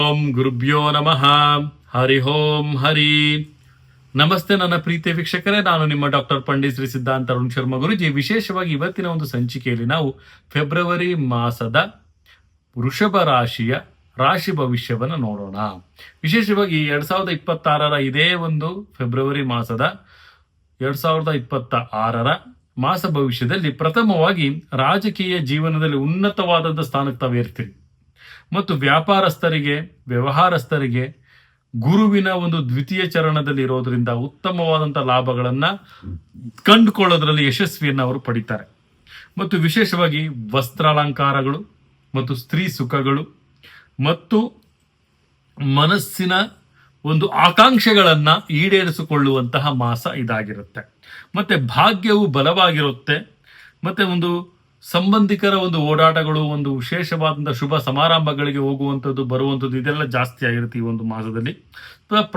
ಓಂ ಗುರುಭ್ಯೋ ನಮಃ. ಹರಿ ಓಂ ಹರಿ. ನಮಸ್ತೆ ನನ್ನ ಪ್ರೀತಿಯ ವೀಕ್ಷಕರೇ, ನಾನು ನಿಮ್ಮ ಡಾಕ್ಟರ್ ಪಂಡಿತ್ ಶ್ರೀ ಸಿದ್ಧಾಂತ ಅರುಣ್ ಶರ್ಮಾ ಗುರುಜಿ. ವಿಶೇಷವಾಗಿ ಇವತ್ತಿನ ಒಂದು ಸಂಚಿಕೆಯಲ್ಲಿ ನಾವು ಫೆಬ್ರವರಿ ಮಾಸದ ವೃಷಭ ರಾಶಿಯ ರಾಶಿ ಭವಿಷ್ಯವನ್ನು ನೋಡೋಣ. ವಿಶೇಷವಾಗಿ 2026 ಇದೇ ಒಂದು ಫೆಬ್ರವರಿ ಮಾಸದ 2026 ಮಾಸ ಭವಿಷ್ಯದಲ್ಲಿ ಪ್ರಥಮವಾಗಿ ರಾಜಕೀಯ ಜೀವನದಲ್ಲಿ ಉನ್ನತವಾದಂಥ ಸ್ಥಾನಕ್ಕೆ ತಾವೇರ್ತೀರಿ ಮತ್ತು ವ್ಯಾಪಾರಸ್ಥರಿಗೆ, ವ್ಯವಹಾರಸ್ಥರಿಗೆ ಗುರುವಿನ ಒಂದು ದ್ವಿತೀಯ ಚರಣದಲ್ಲಿ ಇರೋದ್ರಿಂದ ಉತ್ತಮವಾದಂಥ ಲಾಭಗಳನ್ನ ಕಂಡುಕೊಳ್ಳೋದ್ರಲ್ಲಿ ಯಶಸ್ವಿಯನ್ನು ಅವರು ಪಡಿತಾರೆ. ಮತ್ತು ವಿಶೇಷವಾಗಿ ವಸ್ತ್ರಾಲಂಕಾರಗಳು ಮತ್ತು ಸ್ತ್ರೀ ಸುಖಗಳು ಮತ್ತು ಮನಸ್ಸಿನ ಒಂದು ಆಕಾಂಕ್ಷೆಗಳನ್ನ ಈಡೇರಿಸಿಕೊಳ್ಳುವಂತಹ ಮಾಸ ಇದಾಗಿರುತ್ತೆ. ಮತ್ತೆ ಭಾಗ್ಯವು ಬಲವಾಗಿರುತ್ತೆ. ಮತ್ತೆ ಒಂದು ಸಂಬಂಧಿಕರ ಒಂದು ಓಡಾಟಗಳು, ಒಂದು ವಿಶೇಷವಾದಂಥ ಶುಭ ಸಮಾರಂಭಗಳಿಗೆ ಹೋಗುವಂಥದ್ದು, ಬರುವಂಥದ್ದು ಇದೆಲ್ಲ ಜಾಸ್ತಿ ಆಗಿರುತ್ತೆ ಈ ಒಂದು ಮಾಸದಲ್ಲಿ.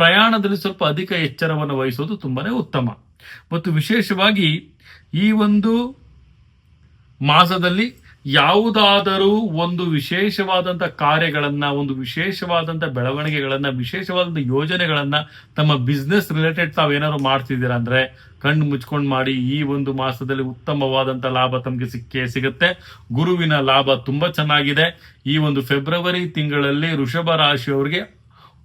ಪ್ರಯಾಣದಲ್ಲಿ ಸ್ವಲ್ಪ ಅಧಿಕ ಎಚ್ಚರವನ್ನು ವಹಿಸೋದು ತುಂಬಾನೇ ಉತ್ತಮ. ಮತ್ತು ವಿಶೇಷವಾಗಿ ಈ ಒಂದು ಮಾಸದಲ್ಲಿ ಯಾವುದಾದರೂ ಒಂದು ವಿಶೇಷವಾದಂಥ ಕಾರ್ಯಗಳನ್ನ, ಒಂದು ವಿಶೇಷವಾದಂಥ ಬೆಳವಣಿಗೆಗಳನ್ನ, ವಿಶೇಷವಾದಂಥ ಯೋಜನೆಗಳನ್ನ ತಮ್ಮ ಬಿಸ್ನೆಸ್ ರಿಲೇಟೆಡ್ ತಾವೇನಾದ್ರು ಮಾಡ್ತಿದ್ದೀರಾ ಅಂದ್ರೆ ಕಣ್ಣು ಮುಚ್ಕೊಂಡು ಮಾಡಿ. ಈ ಒಂದು ಮಾಸದಲ್ಲಿ ಉತ್ತಮವಾದಂಥ ಲಾಭ ತಮಗೆ ಸಿಗುತ್ತೆ. ಗುರುವಿನ ಲಾಭ ತುಂಬಾ ಚೆನ್ನಾಗಿದೆ. ಈ ಒಂದು ಫೆಬ್ರವರಿ ತಿಂಗಳಲ್ಲಿ ವೃಷಭ ರಾಶಿಯವರಿಗೆ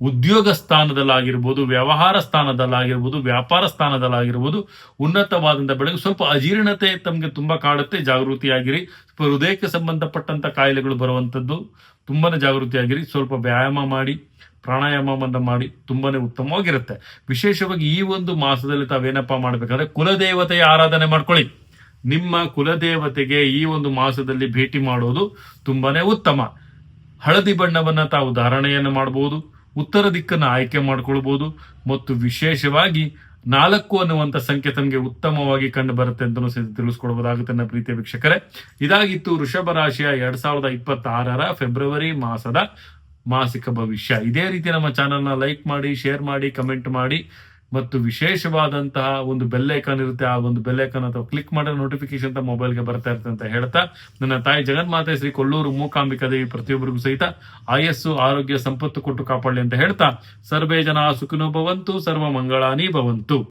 ಉದ್ಯೋಗ ಸ್ಥಾನದಲ್ಲಾಗಿರ್ಬೋದು, ವ್ಯವಹಾರ ಸ್ಥಾನದಲ್ಲಾಗಿರ್ಬೋದು, ವ್ಯಾಪಾರ ಸ್ಥಾನದಲ್ಲಾಗಿರ್ಬೋದು ಉನ್ನತವಾದಂಥ ಬೆಳಕು. ಸ್ವಲ್ಪ ಅಜೀರ್ಣತೆ ತಮಗೆ ತುಂಬಾ ಕಾಡುತ್ತೆ, ಜಾಗೃತಿಯಾಗಿರಿ. ಹೃದಯಕ್ಕೆ ಸಂಬಂಧಪಟ್ಟಂತ ಕಾಯಿಲೆಗಳು ಬರುವಂಥದ್ದು ತುಂಬಾನೇ ಜಾಗೃತಿಯಾಗಿರಿ. ಸ್ವಲ್ಪ ವ್ಯಾಯಾಮ ಮಾಡಿ, ಪ್ರಾಣಾಯಾಮವನ್ನು ಮಾಡಿ, ತುಂಬಾನೇ ಉತ್ತಮವಾಗಿರುತ್ತೆ. ವಿಶೇಷವಾಗಿ ಈ ಒಂದು ಮಾಸದಲ್ಲಿ ತಾವೇನಪ್ಪ ಮಾಡ್ಬೇಕಾದ್ರೆ ಕುಲದೇವತೆಯ ಆರಾಧನೆ ಮಾಡ್ಕೊಳ್ಳಿ. ನಿಮ್ಮ ಕುಲದೇವತೆಗೆ ಈ ಒಂದು ಮಾಸದಲ್ಲಿ ಭೇಟಿ ಮಾಡೋದು ತುಂಬಾನೇ ಉತ್ತಮ. ಹಳದಿ ಬಣ್ಣವನ್ನ ತಾವು ಧಾರಣೆಯನ್ನು ಮಾಡಬಹುದು, ಉತ್ತರ ದಿಕ್ಕನ್ನು ಆಯ್ಕೆ ಮಾಡ್ಕೊಳ್ಬಹುದು. ಮತ್ತು ವಿಶೇಷವಾಗಿ 4 ಅನ್ನುವಂಥ ಸಂಖ್ಯೆ ತಮಗೆ ಉತ್ತಮವಾಗಿ ಕಂಡು ಬರುತ್ತೆ ಅಂತ ತಿಳಿಸ್ಕೊಡ್ಬೋದಾಗುತ್ತೆ ನನ್ನ ಪ್ರೀತಿಯ ವೀಕ್ಷಕರೇ. ಇದಾಗಿತ್ತು ವೃಷಭ ರಾಶಿಯ 2026 ಫೆಬ್ರವರಿ ಮಾಸದ ಮಾಸಿಕ ಭವಿಷ್ಯ. ಇದೇ ರೀತಿ ನಮ್ಮ ಚಾನೆಲ್ನ ಲೈಕ್ ಮಾಡಿ, ಶೇರ್ ಮಾಡಿ, ಕಮೆಂಟ್ ಮಾಡಿ. ಮತ್ತು ವಿಶೇಷವಾದಂತಹ ಒಂದು ಬೆಲ್ ಐಕಾನ್ ಇರುತ್ತೆ, ಆ ಒಂದು ಬೆಲ್ ಐಕಾನ್ ಅಥವಾ ಕ್ಲಿಕ್ ಮಾಡಿದ್ರೆ ನೋಟಿಫಿಕೇಶನ್ ಅಂತ ಮೊಬೈಲ್ಗೆ ಬರ್ತಾ ಇರುತ್ತೆ ಅಂತ ಹೇಳ್ತಾ, ನನ್ನ ತಾಯಿ ಜಗನ್ಮಾತೆ ಶ್ರೀ ಕೊಲ್ಲೂರು ಮೂಕಾಂಬಿಕಾ ದೇವಿ ಪ್ರತಿಯೊಬ್ಬರಿಗೂ ಸಹಿತ ಆಯಸ್ಸು, ಆರೋಗ್ಯ, ಸಂಪತ್ತು ಕೊಟ್ಟು ಕಾಪಾಡಲಿ ಅಂತ ಹೇಳ್ತಾ, ಸರ್ವೇ ಜನ ಸುಖಿನೋ ಭವಂತು, ಸರ್ವ ಮಂಗಳಾನಿ ಭವಂತು.